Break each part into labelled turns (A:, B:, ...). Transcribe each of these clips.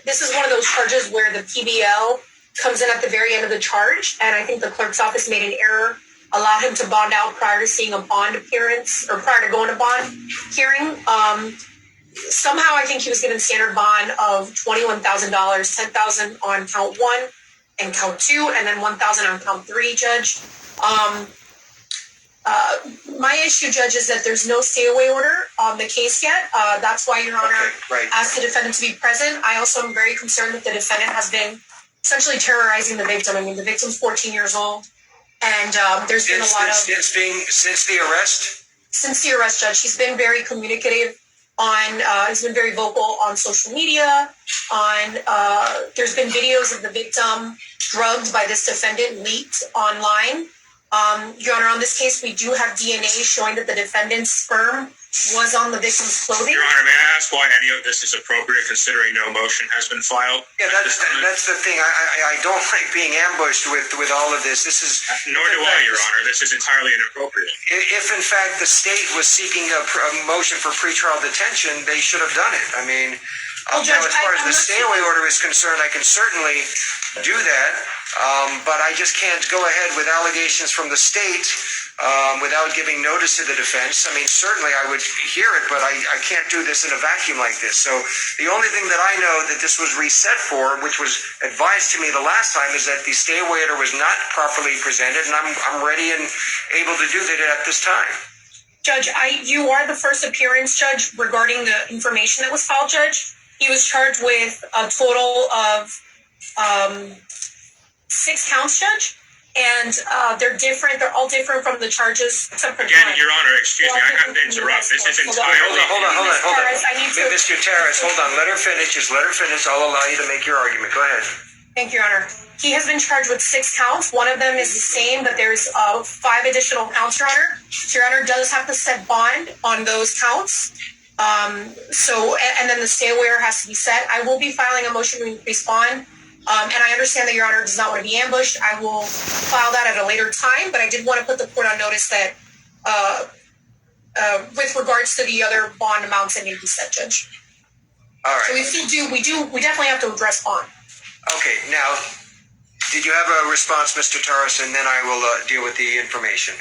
A: this is one of those charges where the PBL comes in at the very end of the charge, and I think the clerk's office made an error, allowed him to bond out prior to seeing a bond appearance or prior to going to bond hearing. Somehow I think he was given standard bond of $21,000, $10,000 on count 1 and count 2, and then $1,000 on count 3, Judge. My issue, Judge, is that there's no stay-away order on the case yet. That's why Your Honor asked the defendant to be present. I also am very concerned that the defendant has been essentially terrorizing the victim. I mean, the victim's 14 years old, and there's been a lot of...
B: Since the arrest?
A: Since the arrest, Judge. He's been very communicative he's been very vocal on social media, there's been videos of the victim drugged by this defendant leaked online. Your Honor, on this case, we do have DNA showing that the defendant's sperm was on the victim's clothing.
C: Your Honor, may I ask why any of this is appropriate, considering no motion has been filed?
B: Yeah, that's the thing. I don't like being ambushed with all of this. This is
C: nor do I, Your Honor. This is entirely inappropriate.
B: If in fact the state was seeking a motion for pretrial detention, they should have done it. I mean, Judge, now as far as the stay-away order is concerned, I can certainly do that, but I just can't go ahead with allegations from the state without giving notice to the defense. I mean, certainly I would hear it, but I can't do this in a vacuum like this. So the only thing that I know that this was reset for, which was advised to me the last time, is that the stay-away order was not properly presented, and I'm ready and able to do that at this time.
A: Judge, you are the first appearance, Judge, regarding the information that was filed, Judge. He was charged with a total of 6 counts, Judge, and they're different. They're all different from the charges. Except for
C: Again, Your Honor, excuse me, I have to interrupt. This is entirely...
B: Hold on. Ms. Gutierrez, hold on. Let her finish. Just let her finish. I'll allow you to make your argument. Go ahead.
A: Thank you, Your Honor. He has been charged with 6 counts. One of them is the same, but there's 5 additional counts, Your Honor. Your Honor does have to set bond on those counts. And then the stay-away order has to be set. I will be filing a motion to increase bond. And I understand that Your Honor does not want to be ambushed. I will file that at a later time, but I did want to put the court on notice that with regards to the other bond amounts that need to be set, Judge.
B: All right.
A: So we definitely have to address bond.
B: Okay, now, did you have a response, Mr. Torres, and then I will deal with the information.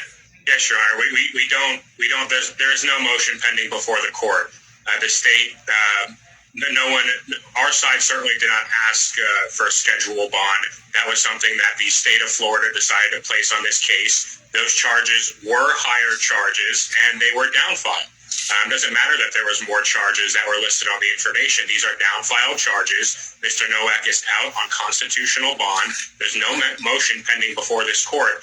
C: Yes, Your Honor. We don't. There is no motion pending before the court. The state, no one. Our side certainly did not ask for a schedule bond. That was something that the state of Florida decided to place on this case. Those charges were higher charges, and they were downfiled. Doesn't matter that there was more charges that were listed on the information. These are downfiled charges. Mr. Nowak is out on constitutional bond. There's no motion pending before this court,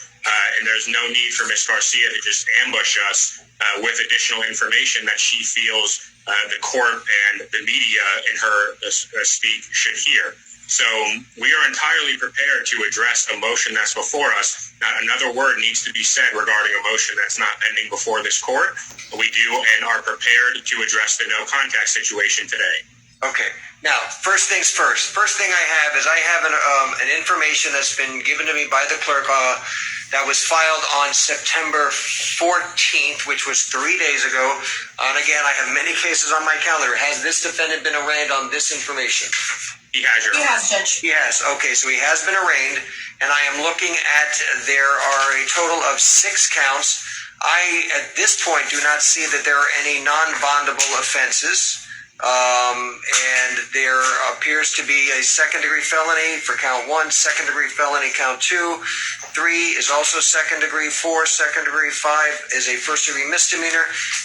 C: and there's no need for Ms. Garcia to just ambush us with additional information that she feels the court and the media in her speak should hear. So we are entirely prepared to address a motion that's before us. Not another word needs to be said regarding a motion that's not pending before this court. We do and are prepared to address the no contact situation today.
B: Okay. Now, first things first. First thing I have is an information that's been given to me by the clerk that was filed on September 14th, which was 3 days ago. And again, I have many cases on my calendar. Has this defendant been arraigned on this information?
C: He has, Your Honor.
A: He has, Judge.
B: He has. Okay, so he has been arraigned, and I am looking at there are a total of 6 counts. I, at this point, do not see that there are any non-bondable offenses. And there appears to be a second-degree felony for count 1, second-degree felony count 2, 3 is also second-degree, 4 second-degree, 5 is a first-degree misdemeanor,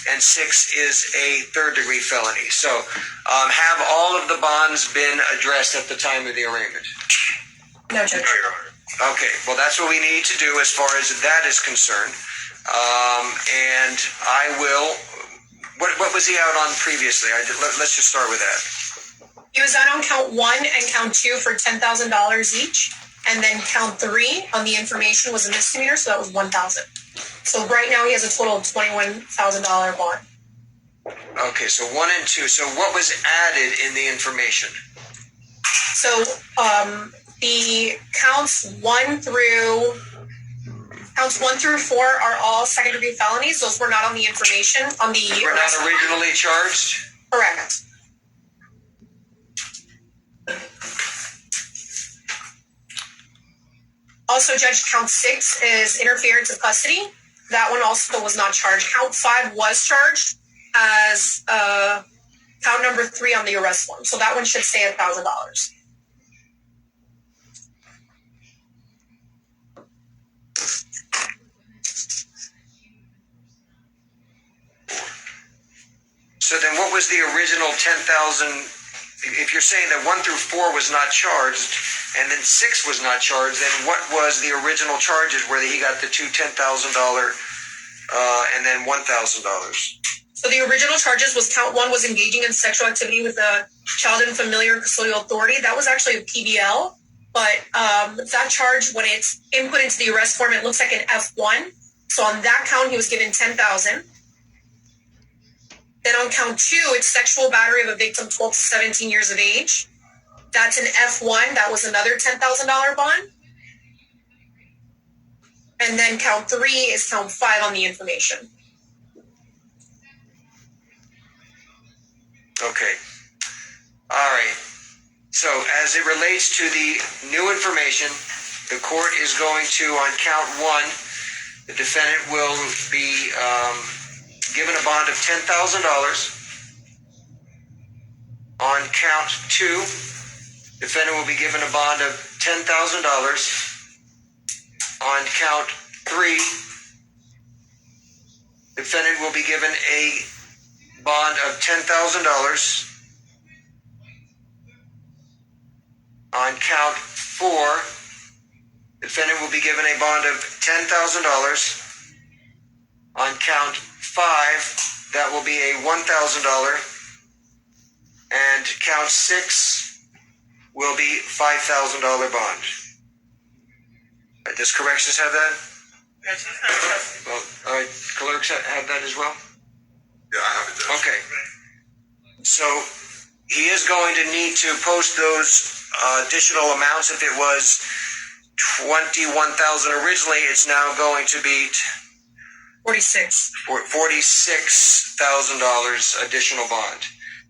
B: and 6 is a third-degree felony. So, have all of the bonds been addressed at the time of the arraignment?
A: No, Judge.
C: No, Your Honor.
B: Okay, well, that's what we need to do as far as that is concerned. And I will... What was he out on previously? Let's just start with that.
A: He was out on count 1 and count 2 for $10,000 each, and then count 3 on the information was a misdemeanor, so that was $1,000. So right now he has a total of $21,000 bond.
B: Okay, so 1 and 2. So what was added in the information?
A: So the counts 1 through 4 are all second-degree felonies. Those were not on the information.
B: Were not originally charged?
A: Correct. So, Judge, count 6 is interference of custody. That one also was not charged. Count 5 was charged as count number 3 on the arrest form. So that one should stay at $1,000.
B: So then what was the original 10,000? If you're saying that 1 through 4 was not charged and then 6 was not charged, then what was the original charges where he got the two $10,000 and then $1,000?
A: So the original charges was count 1 was engaging in sexual activity with a child in familiar custodial authority. That was actually a PBL, but that charge, when it's input into the arrest form, it looks like an F1. So on that count, he was given 10,000. Then on count 2, it's sexual battery of a victim 12 to 17 years of age. That's an F1. That was another $10,000 bond. And then count 3 is count 5 on the information.
B: Okay. All right. So as it relates to the new information, the court is going to, on count 1, the defendant will be given a bond of $10,000. On count 2, defendant will be given a bond of $10,000. On count 3, defendant will be given a bond of $10,000. On count 4, defendant will be given a bond of $10,000. On count 5, that will be a $1,000. And count 6 will be $5,000 bond. Does corrections have that? Well, all right, clerks have that as well?
D: Yeah, I have it, Judge.
B: Okay. So he is going to need to post those additional amounts. If it was $21,000 originally, it's now going to be $46,000 additional bond.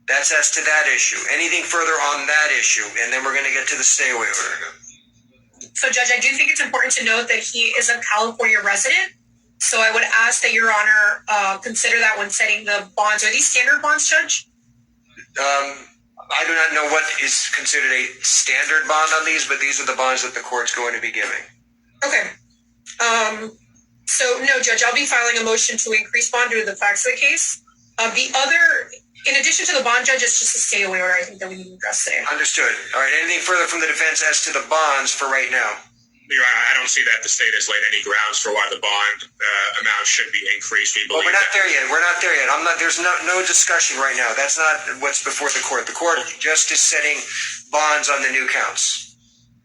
B: That's as to that issue. Anything further on that issue, and then we're going to get to the stay away order.
A: So, Judge, I do think it's important to note that he is a California resident. So I would ask that Your Honor consider that when setting the bonds. Are these standard bonds, Judge?
B: I do not know what is considered a standard bond on these, but these are the bonds that the court's going to be giving.
A: Okay. So, no, Judge, I'll be filing a motion to increase bond due to the facts of the case. The other, in addition to the bond, Judge, it's just a stay away order I think that we need to address today.
B: Understood. All right, anything further from the defense as to the bonds for right now?
C: Your Honor, I don't see that the state has laid any grounds for why the bond amount should be increased. We believe
B: we're not there yet. We're not there yet. There's no discussion right now. That's not what's before the court. The court just is setting bonds on the new counts.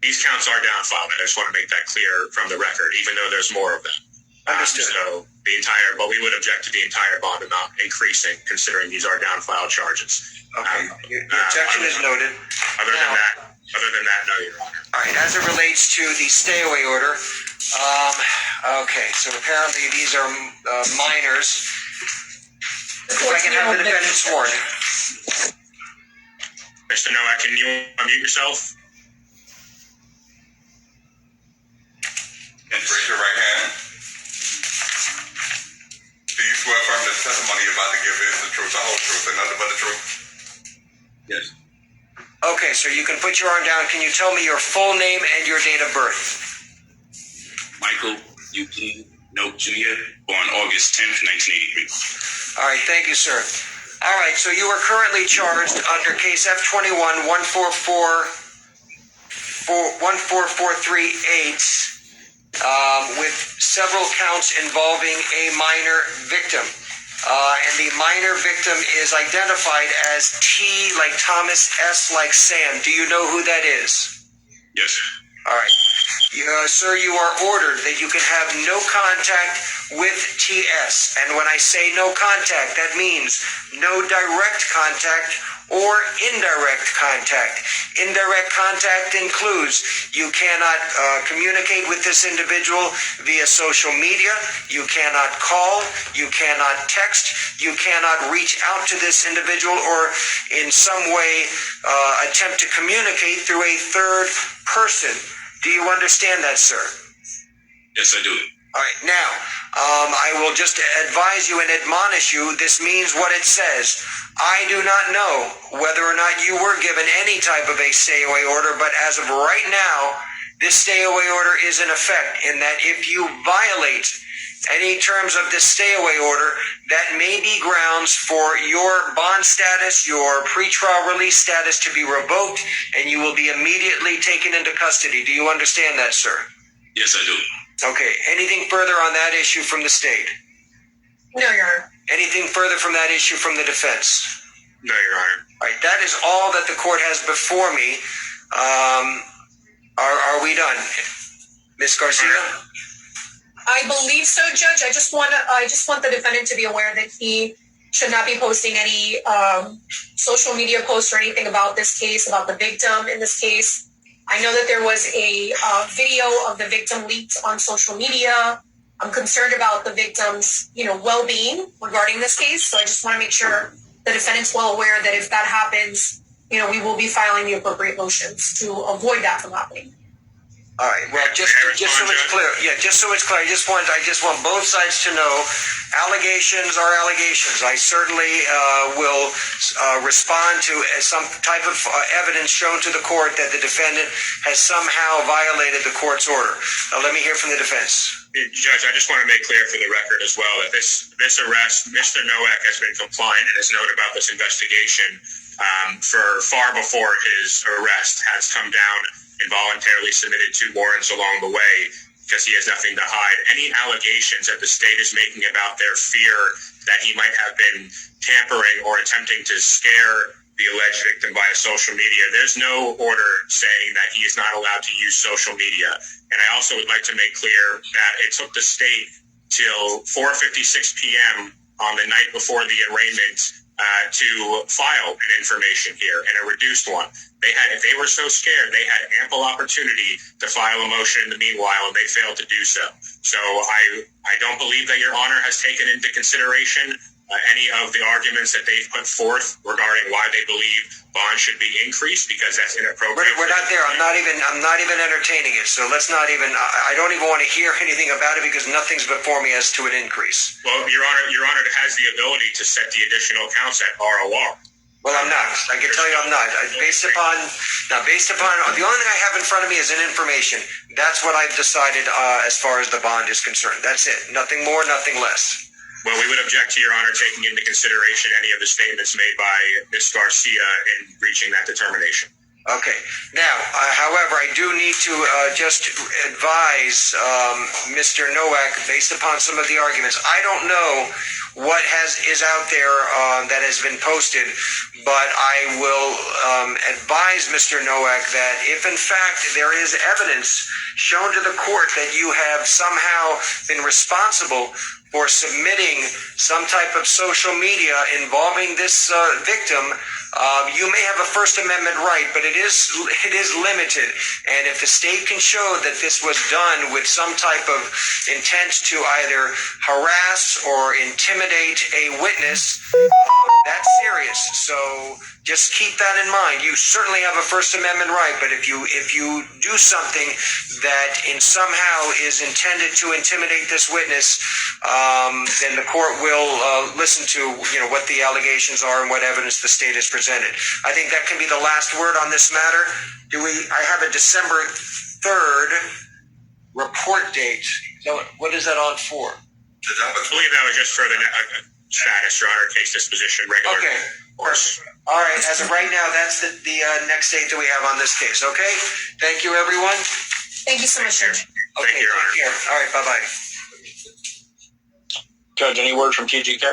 C: These counts are down filed. I just want to make that clear from the record, even though there's more of them.
B: Understood.
C: But we would object to the entire bond amount increasing, considering these are down filed charges.
B: Okay. Your objection is noted.
C: Other than that, no, Your Honor.
B: All right, as it relates to the stay away order, okay, so apparently these are minors. If I can have the defendant sworn.
C: Mr. Nowak, can you unmute yourself?
D: And raise your right hand. Do you swear affirm that the testimony you're about to give is the truth, the whole truth, and nothing but the truth?
E: Yes.
B: Okay, sir, you can put your arm down. Can you tell me your full name and your date of birth?
E: Michael Euclid Noak Jr., born August 10th, 1983.
B: All right, thank you, sir. All right, so you are currently charged under case F21 14438 with several counts involving a minor victim. And the minor victim is identified as T like Thomas, S like Sam. Do you know who that is?
E: Yes.
B: All right. Sir, you are ordered that you can have no contact with TS. And when I say no contact, that means no direct contact or indirect contact. Indirect contact includes you cannot communicate with this individual via social media, you cannot call, you cannot text, you cannot reach out to this individual or in some way attempt to communicate through a third person. Do you understand that, sir?
E: Yes, I do.
B: All right, now, I will just advise you and admonish you, this means what it says. I do not know whether or not you were given any type of a stay-away order, but as of right now, this stay-away order is in effect, in that if you violate any terms of this stay-away order, that may be grounds for your bond status, your pretrial release status to be revoked, and you will be immediately taken into custody. Do you understand that, sir?
E: Yes, I do.
B: Okay, anything further on that issue from the state?
A: No, Your Honor.
B: Anything further from that issue from the defense?
C: No, Your Honor.
B: All right, that is all that the court has before me. Are we done? Ms. Garcia?
A: I believe so, Judge. I just want the defendant to be aware that he should not be posting any social media posts or anything about this case, about the victim in this case. I know that there was a video of the victim leaked on social media. I'm concerned about the victim's, well-being regarding this case. So I just want to make sure the defendant's well aware that if that happens, we will be filing the appropriate motions to avoid that from happening.
B: All right. Well, just so it's clear. Yeah, just so it's clear. I just want both sides to know allegations are allegations. I certainly will respond to some type of evidence shown to the court that the defendant has somehow violated the court's order. Now, let me hear from the defense.
C: Judge, I just want to make clear for the record as well that this arrest, Mr. Nowak has been compliant and has known about this investigation for far before his arrest, has come down and voluntarily submitted 2 warrants along the way because he has nothing to hide. Any allegations that the state is making about their fear that he might have been tampering or attempting to scare the alleged victim via social media, there's no order saying that he is not allowed to use social media. And I also would like to make clear that it took the state till 4:56 p.m. on the night before the arraignment to file an information here, and a reduced one. If they were so scared, they had ample opportunity to file a motion in the meanwhile, and they failed to do so. So I don't believe that Your Honor has taken into consideration any of the arguments that they've put forth regarding why they believe bonds should be increased, because that's inappropriate.
B: We're not there. I'm not even entertaining it. So let's not even. I don't even want to hear anything about it because nothing's before me as to an increase.
C: Well, Your Honor has the ability to set the additional counts at ROR.
B: Well, I'm not. I can tell you I'm not. Based upon the only thing I have in front of me is an information. That's what I've decided as far as the bond is concerned. That's it. Nothing more, nothing less.
C: Well, we would object to Your Honor taking into consideration any of the statements made by Ms. Garcia in reaching that determination.
B: Okay. Now, however, I do need to just advise Mr. Nowak, based upon some of the arguments. I don't know what is out there that has been posted, but I will advise Mr. Nowak that if, in fact, there is evidence shown to the court that you have somehow been responsible for submitting some type of social media involving this victim, you may have a First Amendment right, but it is limited. And if the state can show that this was done with some type of intent to either harass or intimidate a witness, that's serious. So just keep that in mind. You certainly have a First Amendment right, but if you do something that somehow is intended to intimidate this witness, then the court will listen to what the allegations are and what evidence the state has presented. I think that can be the last word on this matter. I have a December 3rd report date. What is that on for?
C: I believe that was just for the status, Your Honor, case disposition, regular.
B: Okay.
C: Course.
B: All right. As of right now, that's the next date that we have on this case. Okay. Thank you, everyone.
A: Thank you so much, Judge.
B: Okay,
C: Thank you, Your Honor.
B: take care. All right. Bye-bye.
F: Judge, any word from TGK?